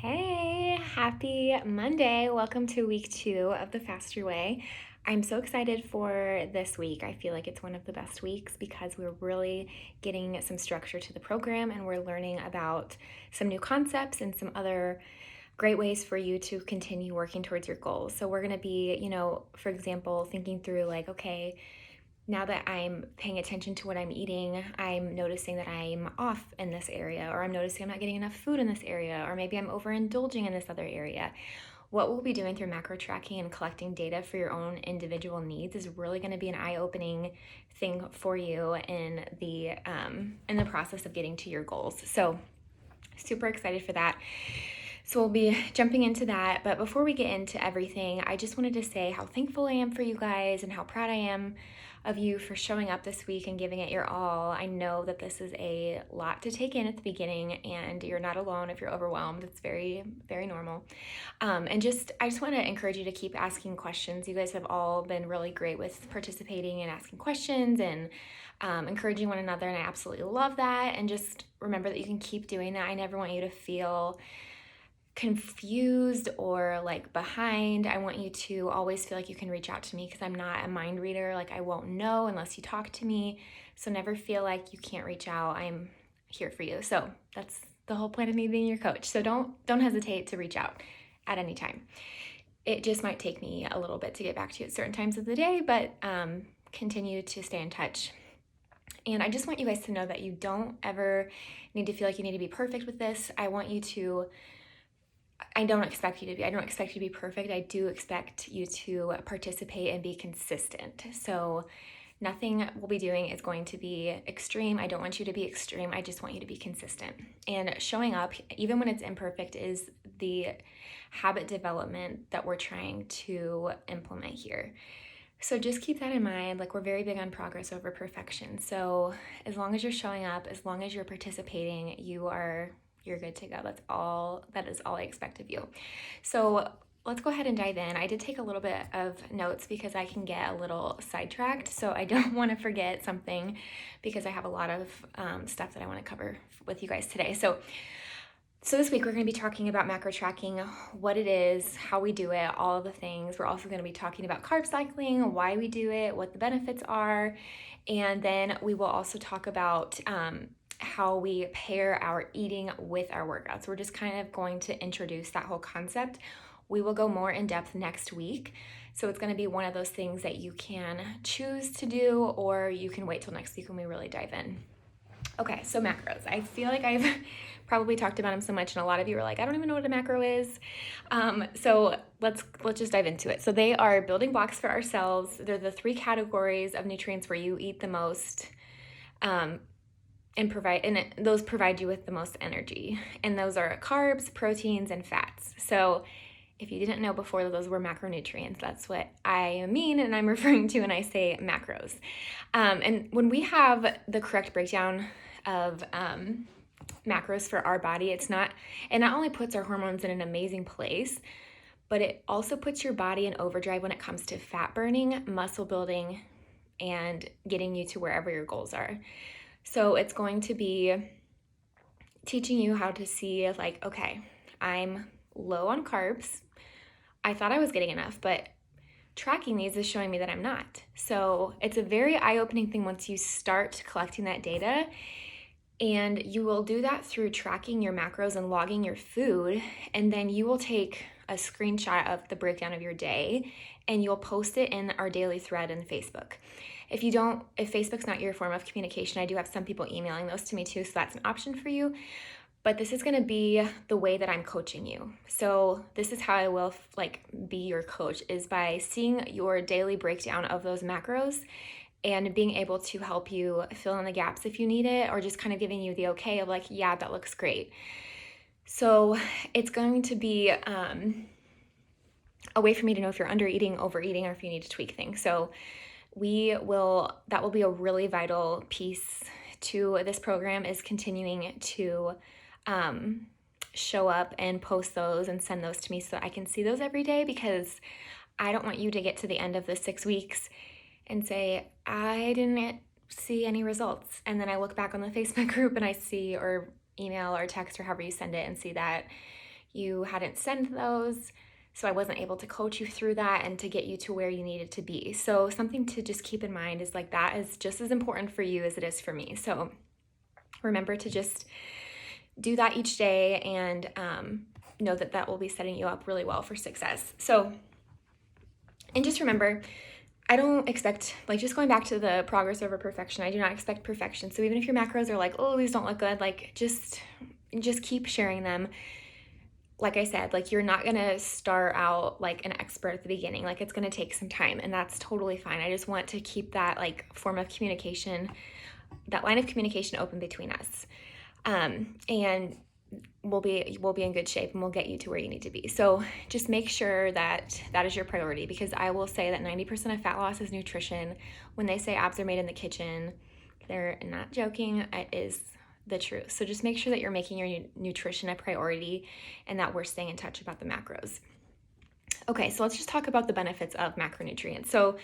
Hey, happy Monday. Welcome to week 2 of the Fast Your Way. I'm so excited for this week. I feel like it's one of the best weeks because we're really getting some structure to the program and we're learning about some new concepts and some other great ways for you to continue working towards your goals. So, we're going to be, for example, thinking through like, okay, now that I'm paying attention to what I'm eating, I'm noticing that I'm off in this area, or I'm noticing I'm not getting enough food in this area, or maybe I'm overindulging in this other area. What we'll be doing through macro tracking and collecting data for your own individual needs is really going to be an eye-opening thing for you in the process of getting to your goals. So, super excited for that. So we'll be jumping into that. But before we get into everything, I just wanted to say how thankful I am for you guys and how proud I am of you for showing up this week and giving it your all. I know that this is a lot to take in at the beginning, and you're not alone if you're overwhelmed. It's very, very normal. I just want to encourage you to keep asking questions. You guys have all been really great with participating and asking questions and encouraging one another, and I absolutely love that. And just remember that you can keep doing that. I never want you to feel confused or like behind. I want you to always feel like you can reach out to me because I'm not a mind reader. Like, I won't know unless you talk to me. So never feel like you can't reach out. I'm here for you. So that's the whole point of me being your coach. So don't hesitate to reach out at any time. It just might take me a little bit to get back to you at certain times of the day, but continue to stay in touch. And I just want you guys to know that you don't ever need to feel like you need to be perfect with this. I don't expect you to be. I don't expect you to be perfect. I do expect you to participate and be consistent. So nothing we'll be doing is going to be extreme. I don't want you to be extreme. I just want you to be consistent. And showing up, even when it's imperfect, is the habit development that we're trying to implement here. So just keep that in mind. Like, we're very big on progress over perfection. So as long as you're showing up, as long as you're participating, you're good to go. That is all I expect of you. So let's go ahead and dive in. I did take a little bit of notes because I can get a little sidetracked. So I don't want to forget something because I have a lot of stuff that I want to cover with you guys today. So this week we're going to be talking about macro tracking, what it is, how we do it, all of the things. We're also going to be talking about carb cycling, why we do it, what the benefits are, and then we will also talk about how we pair our eating with our workouts. We're just kind of going to introduce that whole concept. We will go more in depth next week. So it's going to be one of those things that you can choose to do, or you can wait till next week when we really dive in. Okay, so macros. I feel like I've probably talked about them so much, and a lot of you are like, I don't even know what a macro is. So let's just dive into it. So they are building blocks for ourselves. They're the 3 categories of nutrients where you eat the most, those provide you with the most energy. And those are carbs, proteins, and fats. So if you didn't know before those were macronutrients, that's what I mean and I'm referring to when I say macros. And when we have the correct breakdown of macros for our body, it not only puts our hormones in an amazing place, but it also puts your body in overdrive when it comes to fat burning, muscle building, and getting you to wherever your goals are. So it's going to be teaching you how to see, like, okay, I'm low on carbs. I thought I was getting enough, but tracking these is showing me that I'm not. So it's a very eye-opening thing once you start collecting that data. And you will do that through tracking your macros and logging your food. And then you will take a screenshot of the breakdown of your day and you'll post it in our daily thread in Facebook. If Facebook's not your form of communication, I do have some people emailing those to me too, so that's an option for you. But this is going to be the way that I'm coaching you. So this is how I will be your coach, is by seeing your daily breakdown of those macros and being able to help you fill in the gaps if you need it, or just kind of giving you the okay of like, yeah, that looks great. So it's going to be a way for me to know if you're under eating, overeating, or if you need to tweak things. So that will be a really vital piece to this program, is continuing to show up and post those and send those to me so I can see those every day, because I don't want you to get to the end of the 6 weeks and say, I didn't see any results. And then I look back on the Facebook group and I see, or email or text or however you send it, and see that, you hadn't sent those. So I wasn't able to coach you through that and to get you to where you needed to be. So something to just keep in mind is like that is just as important for you as it is for me. So remember to just do that each day and know that that will be setting you up really well for success. So, and just remember, I don't expect, like just going back to the progress over perfection, I do not expect perfection. So even if your macros are like, oh, these don't look good, like just keep sharing them. Like I said, like you're not gonna start out like an expert at the beginning. Like it's gonna take some time, and that's totally fine. I just want to keep that like form of communication, that line of communication open between us. And we'll be in good shape, and we'll get you to where you need to be. So just make sure that that is your priority, because I will say that 90% of fat loss is nutrition. When they say abs are made in the kitchen, they're not joking. It is the truth. So just make sure that you're making your nutrition a priority and that we're staying in touch about the macros. Okay, so let's just talk about the benefits of macronutrients. So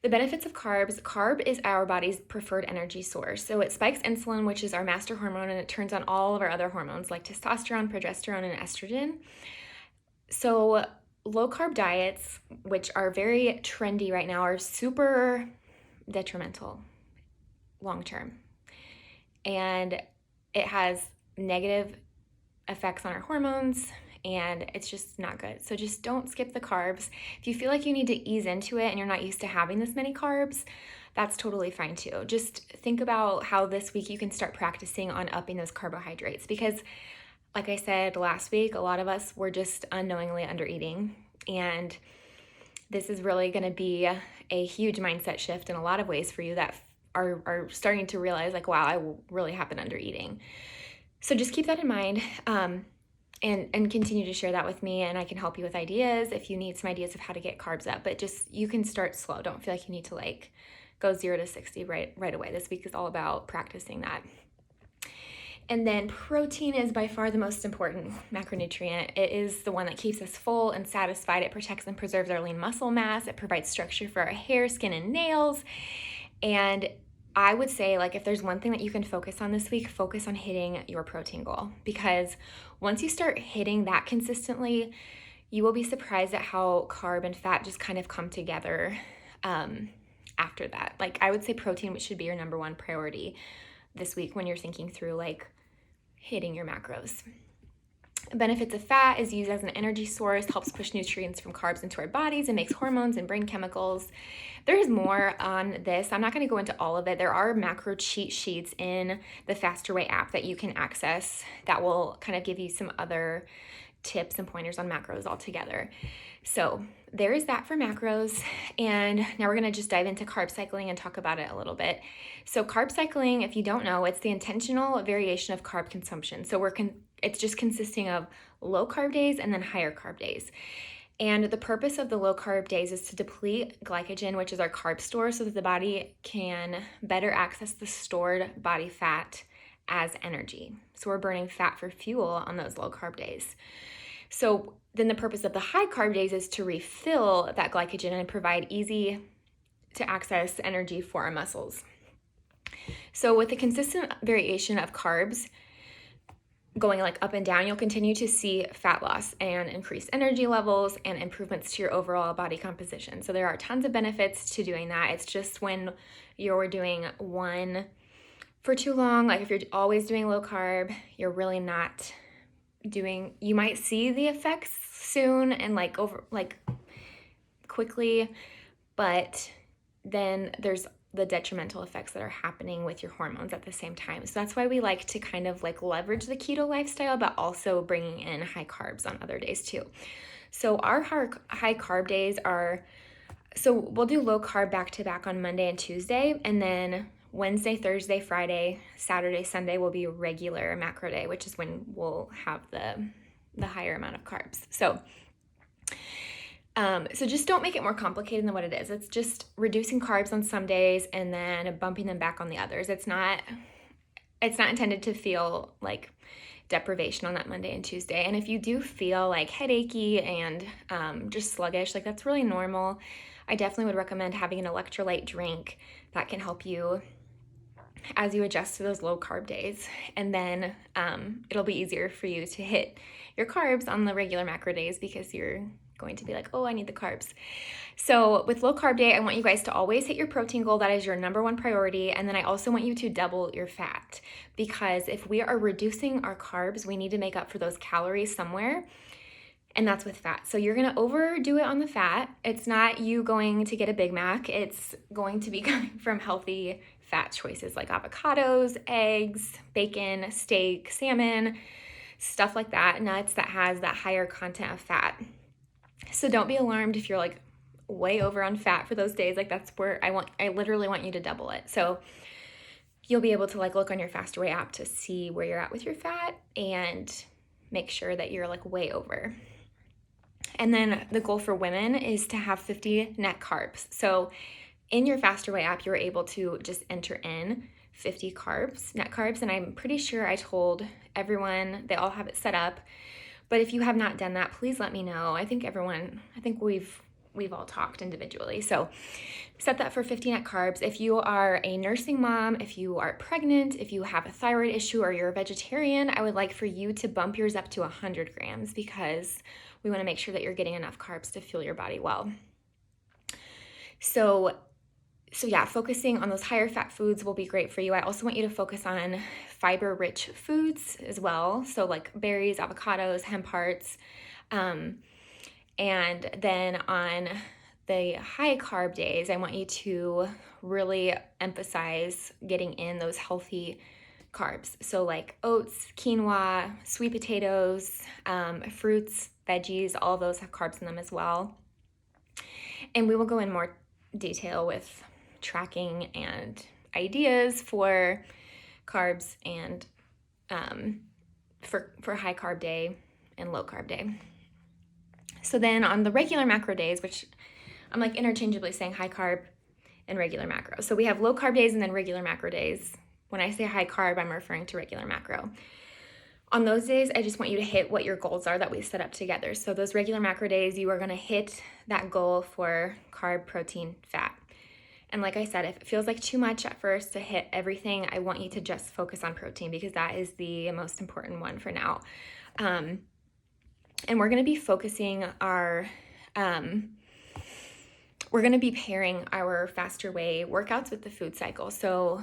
the benefits of carbs: carb is our body's preferred energy source. So it spikes insulin, which is our master hormone, and it turns on all of our other hormones like testosterone, progesterone, and estrogen. So low carb diets, which are very trendy right now, are super detrimental long term. And it has negative effects on our hormones, and it's just not good. So just don't skip the carbs. If you feel like you need to ease into it and you're not used to having this many carbs, that's totally fine too. Just think about how this week you can start practicing on upping those carbohydrates, because like I said last week, a lot of us were just unknowingly under eating, and this is really going to be a huge mindset shift in a lot of ways for you that are starting to realize like, wow, I really have been under eating. So just keep that in mind. And continue to share that with me, and I can help you with ideas if you need some ideas of how to get carbs up. But just, you can start slow. Don't feel like you need to like go 0 to 60 right away. This week is all about practicing that. And then protein is by far the most important macronutrient. It is the one that keeps us full and satisfied. It protects and preserves our lean muscle mass. It provides structure for our hair, skin, and nails. And I would say, like, if there's one thing that you can focus on this week, focus on hitting your protein goal, because once you start hitting that consistently, you will be surprised at how carb and fat just kind of come together after that. Like, I would say protein should be your number one priority this week when you're thinking through like hitting your macros. Benefits of fat is used as an energy source, helps push nutrients from carbs into our bodies, and makes hormones and brain chemicals. There's more on this. I'm not going to go into all of it. There are macro cheat sheets in the Faster Way app that you can access that will kind of give you some other tips and pointers on macros altogether. So there is that for macros. And now we're going to just dive into carb cycling and talk about it a little bit. So carb cycling, if you don't know, it's the intentional variation of carb consumption. So it's just consisting of low carb days and then higher carb days. And the purpose of the low carb days is to deplete glycogen, which is our carb store, so that the body can better access the stored body fat as energy. So we're burning fat for fuel on those low carb days. So then the purpose of the high carb days is to refill that glycogen and provide easy to access energy for our muscles. So with the consistent variation of carbs going like up and down, you'll continue to see fat loss and increased energy levels and improvements to your overall body composition. So there are tons of benefits to doing that. It's just when you're doing one for too long, like if you're always doing low carb, you're really not you might see the effects soon and like quickly, but then there's the detrimental effects that are happening with your hormones at the same time. So that's why we like to kind of like leverage the keto lifestyle, but also bringing in high carbs on other days too. So our high carb days we'll do low carb back to back on Monday and Tuesday, and then Wednesday, Thursday, Friday, Saturday, Sunday will be regular macro day, which is when we'll have the higher amount of carbs. So just don't make it more complicated than what it is. It's just reducing carbs on some days and then bumping them back on the others. It's not intended to feel like deprivation on that Monday and Tuesday. And if you do feel like headachy and just sluggish, like that's really normal. I definitely would recommend having an electrolyte drink that can help you as you adjust to those low carb days. And then it'll be easier for you to hit your carbs on the regular macro days because you're going to be like, oh, I need the carbs. So with low carb day, I want you guys to always hit your protein goal. That is your number one priority. And then I also want you to double your fat, because if we are reducing our carbs, we need to make up for those calories somewhere. And that's with fat. So you're going to overdo it on the fat. It's not you going to get a Big Mac. It's going to be coming from healthy fat choices like avocados, eggs, bacon, steak, salmon, stuff like that, nuts that has that higher content of fat. So don't be alarmed if you're like way over on fat for those days. Like that's where I literally want you to double it. So you'll be able to like look on your Faster Way app to see where you're at with your fat and make sure that you're like way over. And then the goal for women is to have 50 net carbs. So in your Faster Way app, you're able to just enter in 50 carbs, net carbs. And I'm pretty sure I told everyone, they all have it set up. But if you have not done that, please let me know. I think we've all talked individually. So set that for 50 net carbs. If you are a nursing mom, if you are pregnant, if you have a thyroid issue or you're a vegetarian, I would like for you to bump yours up to 100 grams because we want to make sure that you're getting enough carbs to fuel your body well. So yeah, focusing on those higher fat foods will be great for you. I also want you to focus on fiber-rich foods as well. So like berries, avocados, hemp hearts. And then on the high carb days, I want you to really emphasize getting in those healthy carbs. So like oats, quinoa, sweet potatoes, fruits, veggies, all of those have carbs in them as well. And we will go in more detail with tracking and ideas for carbs and for high carb day and low carb day. So then on the regular macro days, which I'm like interchangeably saying high carb and regular macro. So we have low carb days and then regular macro days. When I say high carb, I'm referring to regular macro. On those days, I just want you to hit what your goals are that we set up together. So those regular macro days, you are going to hit that goal for carb, protein, fat. And like I said, if it feels like too much at first to hit everything, I want you to just focus on protein because that is the most important one for now. And we're going to be focusing we're going to be pairing our Faster Way workouts with the food cycle. So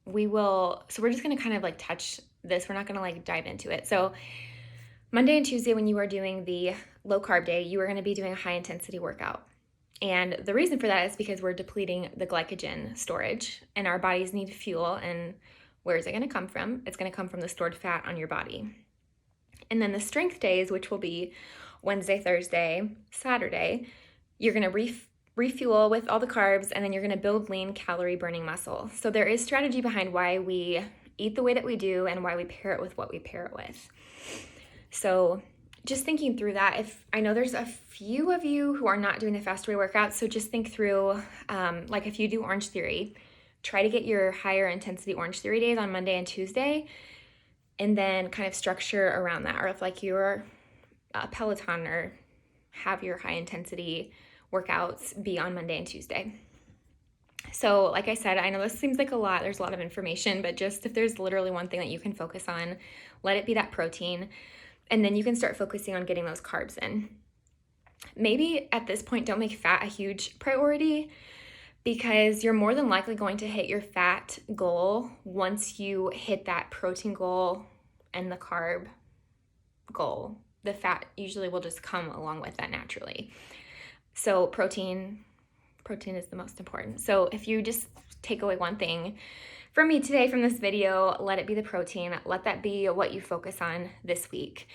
we're just going to kind of like touch this. We're not going to like dive into it. So Monday and Tuesday, when you are doing the low carb day, you are going to be doing a high intensity workout. And the reason for that is because we're depleting the glycogen storage and our bodies need fuel. And where is it going to come from? It's going to come from the stored fat on your body. And then the strength days, which will be Wednesday, Thursday, Saturday, you're going to refuel with all the carbs, and then you're going to build lean calorie burning muscle. So there is strategy behind why we eat the way that we do and why we pair it with what we pair it with. So just thinking through that, if I know there's a few of you who are not doing the Faster Way workouts, so just think through, like if you do Orange Theory, try to get your higher intensity Orange Theory days on Monday and Tuesday, and then kind of structure around that. Or if like you're a Peloton or have your high intensity workouts be on Monday and Tuesday. So like I said, I know this seems like a lot, there's a lot of information, but just if there's literally one thing that you can focus on, let it be that protein. And then you can start focusing on getting those carbs in. Maybe at this point, don't make fat a huge priority because you're more than likely going to hit your fat goal once you hit that protein goal and the carb goal. The fat usually will just come along with that naturally. So protein is the most important. So if you just take away one thing from me today from this video, let it be the protein. Let that be what you focus on this week.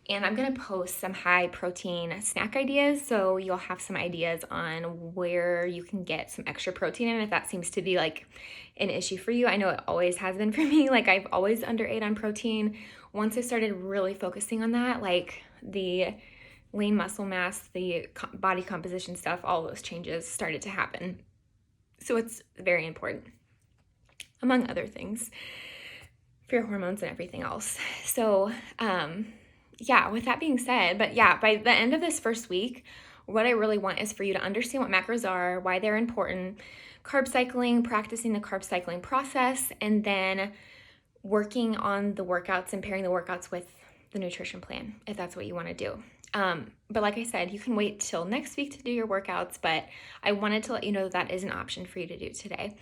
And I'm going to post some high protein snack ideas, so you'll have some ideas on where you can get some extra protein in if that seems to be like an issue for you. I know it always has been for me. Like I've always underate on protein. Once I started really focusing on that, like the lean muscle mass, the body composition stuff, all those changes started to happen. So it's very important, among other things, for your hormones and everything else. So, yeah, with that being said, but yeah, by the end of this first week, What I really want is for you to understand what macros are, why they're important, carb cycling, practicing the carb cycling process, and then working on the workouts and pairing the workouts with the nutrition plan, if that's what you want to do. But like I said, you can wait till next week to do your workouts, but I wanted to let you know that is an option for you to do today.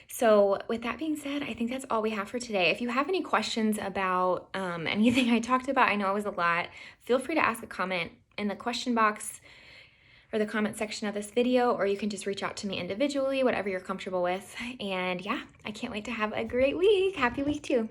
So with that being said, I think that's all we have for today. If you have any questions about anything I talked about, I know it was a lot, feel free to ask a comment in the question box or the comment section of this video, or you can just reach out to me individually, whatever you're comfortable with. And yeah, I can't wait to have a great week. Happy week 2.